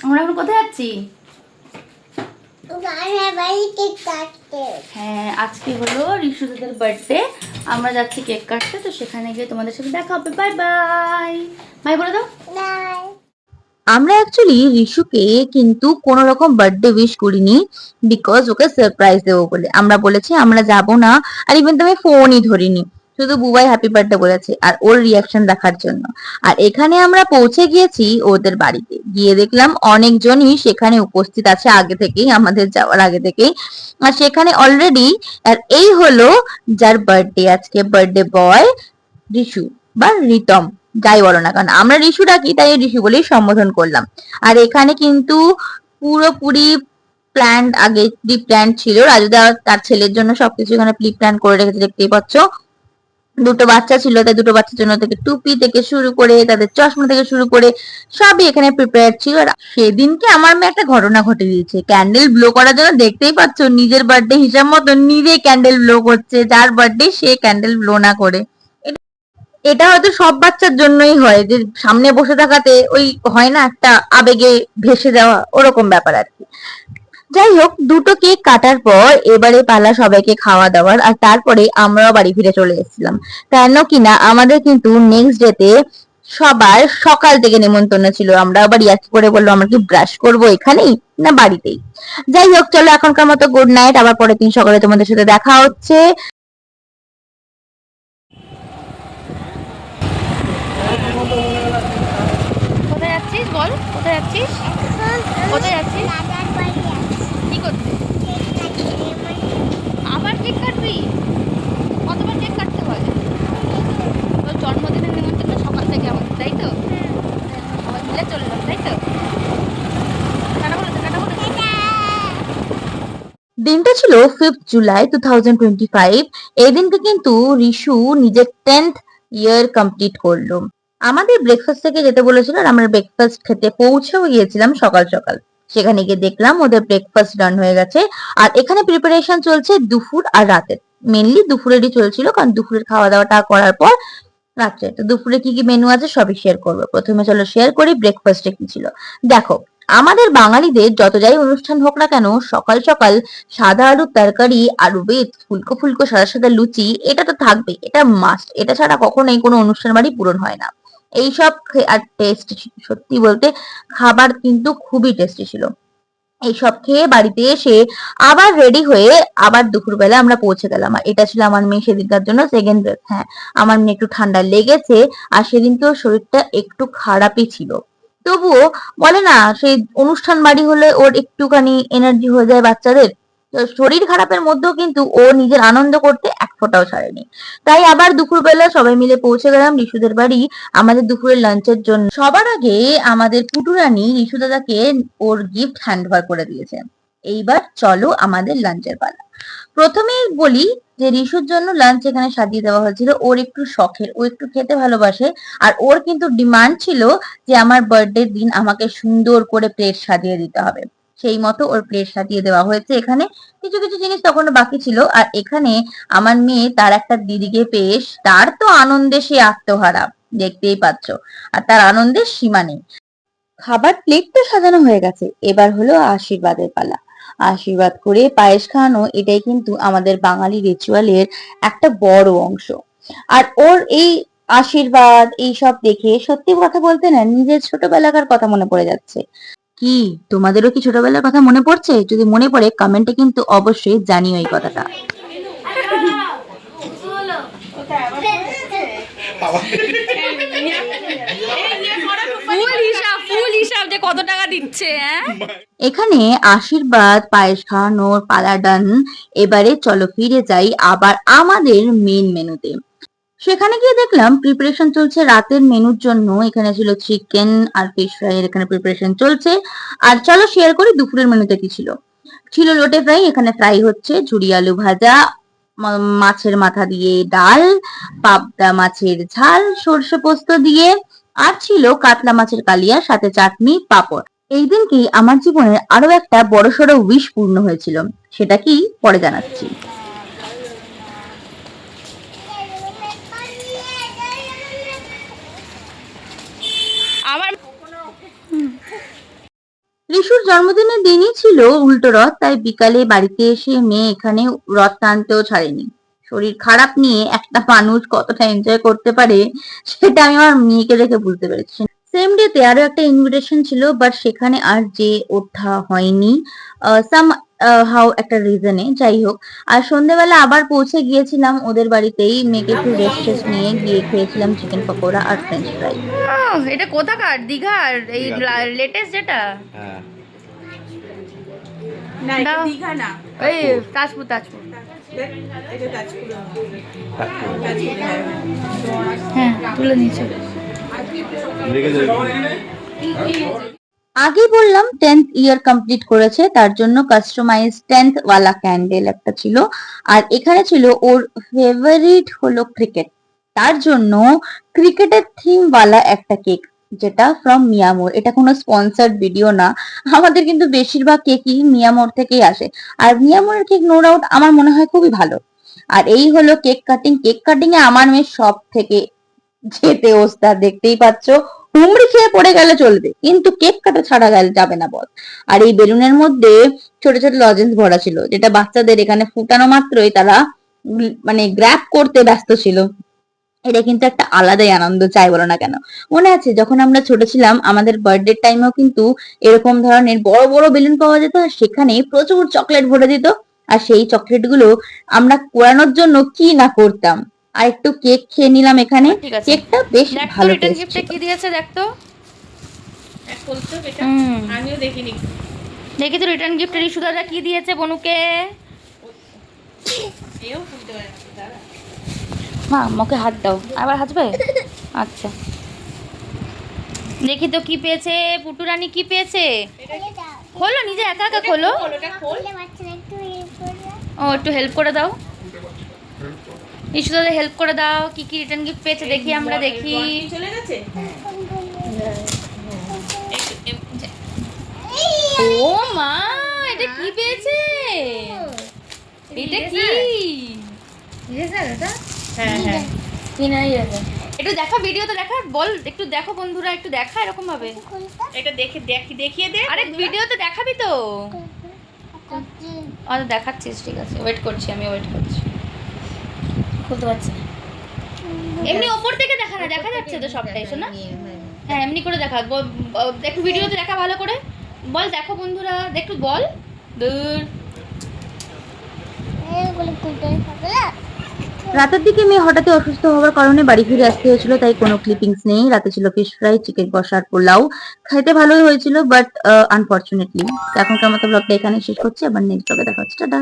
আমরা এখন কোথায় যাচ্ছি? হ্যাঁ, আজকে হলো ঋষুদের বার্থডে। আমরা যাচ্ছি কেক কাটতে, তো সেখানে গিয়ে তোমাদের সাথে দেখা হবে। Bye bye. বাই বলে দাও। বাই। আমরা অ্যাকচুয়ালি ঋষুকে কিন্তু কোনো রকম বার্থডে উইশ করিনি, বিকজ ওকে সারপ্রাইজ দেবো বলে। আমরা বলেছি আমরা যাব না, আর ইভেন তো আমি ফোনই ধরিনি, শুধু বুবাই হ্যাপি বার্থডে বলেছে আর ওর রিয়াকশন দেখার জন্য। আর এখানে আমরা পৌঁছে গিয়েছি ওদের বাড়িতে, গিয়ে দেখলাম অনেকজনই সেখানে উপস্থিত আছে আগে থেকেই, আমাদের যাওয়ার আগে থেকেই। আর সেখানে অলরেডি, আর এই হলো যার বার্থডে আজকে, বার্থডে বয় ঋষু বা রিতম, যাই বলো না, কারণ আমরা ঋষু ডাকি তাই ঋষু বলেই সম্বোধন করলাম। আর এখানে কিন্তু পুরোপুরি প্ল্যান, আগে প্রি প্ল্যান ছিল, রাজুদা তার ছেলের জন্য সবকিছু এখানে প্রি প্ল্যান করে রেখেছে, দেখতেই পাচ্ছ। দুটো বাচ্চা ছিল, তাই দুটো বাচ্চার জন্য থেকে টুপি থেকে শুরু করে তাদের চশমা থেকে শুরু করে সবই এখানে প্রিপেয়ার ছিল। আর সেদিনকে আমার মেয়ে একটা ঘটনা ঘটে দিয়েছে, ক্যান্ডেল ব্লো করার জন্য, দেখতেই পাচ্ছ নিজের বার্থডে হিসাব মতো নিজেই ক্যান্ডেল ব্লো করছে, যার বার্থডে সে ক্যান্ডেল ব্লো না করে। এটা হয়তো সব বাচ্চার জন্যই হয়, যে সামনে বসে থাকাতে ওই হয় না একটা আবেগে ভেসে যাওয়া, ওরকম ব্যাপার আর কি। যাই হোক, দুটো কেক কাটার পর এবারে পালা সবাইকে খাওয়া দাওয়ার, আর তারপরে আমরাও বাড়ি ফিরে চলে এসেছিলাম। কেন কিনা আমাদের কিন্তু নেক্সট ডেতে সবার সকাল থেকে নেমন্তন্ন ছিল। আমরা আবার ইয়ার্কি করে বললো আমরা কি ব্রাশ করবো এখানেই না বাড়িতেই। যাই হোক, চলো এখনকার মতো গুড নাইট, আবার পরের দিন সকালে তোমাদের সাথে দেখা হচ্ছে। কোথায় যাচ্ছিস বল? কোথায় যাচ্ছিস? কোথায় যাচ্ছিস? কি করতে? আবার কেক কাটবি? কতবার কেক কাটতে হয়? তোর জন্মদিনের নিমন্ত্রণ সকাল থেকে আমাদের, তাই তো? সবাই মিলে চললাম, তাই তো? টাটা বলে দে, টাটা বলে দে। দিনটা ছিল 5th জুলাই 2025। এই দিনকে কিন্তু ঋষু নিজের 10th ইয়ার কমপ্লিট করলো। আমাদের ব্রেকফাস্ট থেকে যেতে বলেছিল, আর আমরা ব্রেকফাস্ট খেতে পৌঁছেও গিয়েছিলাম সকাল সকাল। সেখানে গিয়ে দেখলাম ওদের ব্রেকফাস্ট ডান হয়ে গেছে, আর এখানে প্রিপারেশন চলছে দুপুর আর রাতের। মেনলি দুপুরেরই চলছিল, কারণ দুপুরের খাওয়া দাওয়াটা করার পর রাত্রে তো দুপুরে কি কি মেনু আছে সবই শেয়ার করবো। প্রথমে চলো শেয়ার করি ব্রেকফাস্টে কি ছিল। দেখো, আমাদের বাঙালিদের যত যাই অনুষ্ঠান হোক না কেন, সকাল সকাল সাদা আলুর তরকারি, আলু বেত, ফুলকো ফুলকো সাদা সাদা লুচি, এটা তো থাকবে, এটা মাস্ট। এটা ছাড়া কখনোই কোনো অনুষ্ঠান বাড়ি পূরণ হয় না। এইসব আর টেস্ট, সত্যি বলতে খাবার কিন্তু খুবই টেস্টি ছিল। এইসব খেয়ে বাড়িতে এসে আবার রেডি হয়ে আবার দুপুরবেলা আমরা পৌঁছে গেলাম। আর এটা ছিল আমার মেয়ে সেদিনকার জন্য সেকেন্ড ড্রেস। হ্যাঁ, আমার মেয়ে একটু ঠান্ডা লেগেছে, আর সেদিনকে ওর শরীরটা একটু খারাপই ছিল। তবুও বলে না, সেই অনুষ্ঠান বাড়ি হলে ওর একটুখানি এনার্জি হয়ে যায় বাচ্চাদের, তো শরীর খারাপের মধ্যেও কিন্তু ও নিজের আনন্দ করতে এক ফোঁটাও ছাড়েনি। তাই আবার দুপুরবেলা সবাই মিলে পৌঁছে গেলাম ঋষুদের বাড়ি আমাদের দুপুরের লাঞ্চের জন্য। সবার আগে আমাদের পুটুরানি ঋষু দাদাকে ওর গিফট হ্যান্ডওভার করে দিয়েছে। এইবার চলো আমাদের লাঞ্চের পালা। প্রথমেই বলি যে ঋষুর জন্য লাঞ্চ এখানে সাজিয়ে দেওয়া হয়েছিল ওর একটু শখের, ও একটু খেতে ভালোবাসে। আর ওর কিন্তু ডিমান্ড ছিল যে আমার বার্থডে দিন আমাকে সুন্দর করে প্লেট সাজিয়ে দিতে হবে। সেই মতো ওর প্লেট সাজিয়ে দেওয়া হয়েছে। এখানে কিছু কিছু জিনিস তখনও বাকি ছিল। আর এখানে আমার মেয়ে তার একটা দিদিকে পেয়ে তার তো আনন্দে সে আত্মহারা, দেখতেই পাচ্ছ। আর তার আনন্দের সীমা নেই। খাবার প্লেট তো সাজানো হয়ে গেছে, এবার হলো আশীর্বাদের পালা। আশীর্বাদ করে পায়েস খাওয়ানো, এটাই কিন্তু আমাদের বাঙালি রিচুয়ালের একটা বড় অংশ। আর ওর এই আশীর্বাদ এই সব দেখে সত্যি কথা বলতে না, নিজের ছোটবেলাকার কথা মনে পড়ে যাচ্ছে। কি তোমাদেরও কি ছোটবেলার কথা মনে পড়ছে? যদি মনে পড়ে কমেন্টে কিন্তু অবশ্যই জানিও এই কথাটা। ফুল হিসাব যে কত টাকা দিচ্ছে। হ্যাঁ, এখানে আশীর্বাদ পায়েস খাওয়ানোর পালা ডান। এবারে চলো ফিরে যাই আবার আমাদের মেন মেনুতে। সেখানে গিয়ে দেখলাম প্রিপারেশন চলছে রাতের মেনুর জন্য। এখানে ছিল চিকেন আর ফিশ ফ্রাই এর এখানে প্রিপারেশন চলছে। আর চলো শেয়ার করি দুপুরের মেনুতে কি ছিল। ছিল লোটে ফ্রাই, এখানে ফ্রাই হচ্ছে, ঝুরি আলু ভাজা, মাছের মাথা দিয়ে ডাল, পাবদা মাছের ঝাল সর্ষে পোস্ত দিয়ে, আর ছিল কাতলা মাছের কালিয়া, সাথে চাটনি পাঁপড়। এই দিনকেই আমার জীবনের আরো একটা বড়সড় উইশ পূর্ণ হয়েছিল, সেটা কি পরে জানাচ্ছি। আমার জন্মদিনের দিনই ছিল উল্টো রথ, তাই বিকালে বাড়িতে এসে মেয়ে এখানে রথ টানতেও ছাড়েনি। শরীর খারাপ নিয়ে একটা মানুষ কতটা এনজয় করতে পারে সেটা আমি আমার মেয়েকে দেখে বুঝতে পেরেছি। সেম ডেতে আরো একটা ইনভিটেশন ছিল, বাট সেখানে আর যে ওঠা হয়নি সাম হাউ একটা রিজনে, যাই হোক। আর সন্ধ্যেবেলা আবার পৌঁছে গিয়েছিলাম ওদের বাড়িতেই, মেয়েকে একটু রেস্ট নিয়ে গিয়ে খেয়েছিলাম চিকেন পকোড়া আর ফ্রেঞ্চ ফ্রাই। এটা কোথাকার? দীঘার এই লেটেস্ট যেটা? হ্যাঁ না এটা দাও। দীঘা না, এই তাজপুর তাজপুর। দেখ, এটা তাজপুর। হ্যাঁ তুলে নিচ্ছে। লেগে যাবে। আগে বললাম 10th ইয়ার কমপ্লিট করেছে, তার জন্য কাস্টমাইজ 10th ওয়ালা ক্যান্ডেল একটা ছিল। আর এখানে ছিল ওর ফেভারিট হলো ক্রিকেট, তার জন্য ক্রিকেটের থিম ওয়ালা একটা কেক, যেটা ফ্রম মিয়ামোর। এটা কোনো স্পন্সার্ড ভিডিও না, আমাদের কিন্তু বেশিরভাগ কেকই মিয়ামোর থেকেই আসে। আর মিয়ামোরের কেক নো ডাউট আমার মনে হয় খুবই ভালো। আর এই হলো কেক কাটিং। কেক কাটিং এ আমার মেয়ে সব থেকে যেতে ওস্তাদ, দেখতেই পাচ্ছ। হুমড়ি খেয়ে পড়ে গেলে চলবে, কিন্তু কেক কাটা ছাড়া গেলে যাবে না বল। আর এই বেলুনের মধ্যে ছোট ছোট লজেন্স ভরা ছিল, যেটা বাচ্চাদের এখানে ফুটানো মাত্রই তারা মানে গ্র্যাব করতে ব্যস্ত ছিল। এটা কিন্তু একটা আলাদাই আনন্দ, চাই বলো না কেন। মনে আছে যখন আমরা ছোট ছিলাম, আমাদের বার্থডে টাইমেও কিন্তু এরকম ধরনের বড় বড় বেলুন পাওয়া যেত, আর সেখানে প্রচুর চকলেট ভরে দিত। আর সেই চকলেট গুলো আমরা কোরানোর জন্য কি না করতাম। আর একটু কেক খেয়ে নিলাম এখানে। ঠিক আছে। কেকটা বেশ দেখ তো ভালো রিটার্ন টেস্ট গিফটে ছিল। কি দিয়েছে দেখ তো। এক বলতো এটা হুম। আমিও দেখিনি। দেখি তো রিটার্ন গিফটে রিশু দাদা কি দিয়েছে বনুকে। এও বুঝতে পারে না, দাঁড়া। মা মুখে হাত দাও, আবার হাসবে। আচ্ছা দেখি তো কি পেয়েছে পুটুরানি, কি পেয়েছে। খোলো নিজে একা একা খোলো। ওটা খোল। ও একটু হেল্প করে দাও, রিশু দাদা হেল্প করে দাও। কি কি রিটার্ন গিফট পেয়েছে দেখি, আমরা দেখি। বন্টি চলে গেছে। ও মা এটা কি পেয়েছে, এটা কি? হ্যাঁ হ্যাঁ একটু দেখা ভিডিওতে দেখা, বল একটু দেখো বন্ধুরা, একটু দেখা এরকম ভাবে। এটা দেখিয়ে দে। আরে ভিডিওতে দেখাবি তো। আচ্ছা দেখাচ্ছিস, ঠিক আছে ওয়েট করছি, আমি ওয়েট করছি। খুলতে পারছি না। এমনি ওপর থেকে দেখা না, দেখা যাচ্ছে তো সবটাই শোনা। হ্যাঁ এমনি করে দেখা, একটু ভিডিওতে দেখা ভালো করে। বল দেখো বন্ধুরা, একটু বল। দূর রাতের দিকে মেয়ে হঠাৎ অসুস্থ হওয়ার কারণে বাড়ি ফিরে আসতে হয়েছিল, তাই কোনো ক্লিপিংস নেই। রাতে ছিল ফিশ ফ্রাই, চিকেন কষা আর পোলাও। খাইতে ভালোই হয়েছিল, বাট আনফরচুনেটলি। এখনকার মতো ব্লগটা এখানে শেষ করছি, আবার নেক্সট ব্লগে দেখা হচ্ছে। টাটা।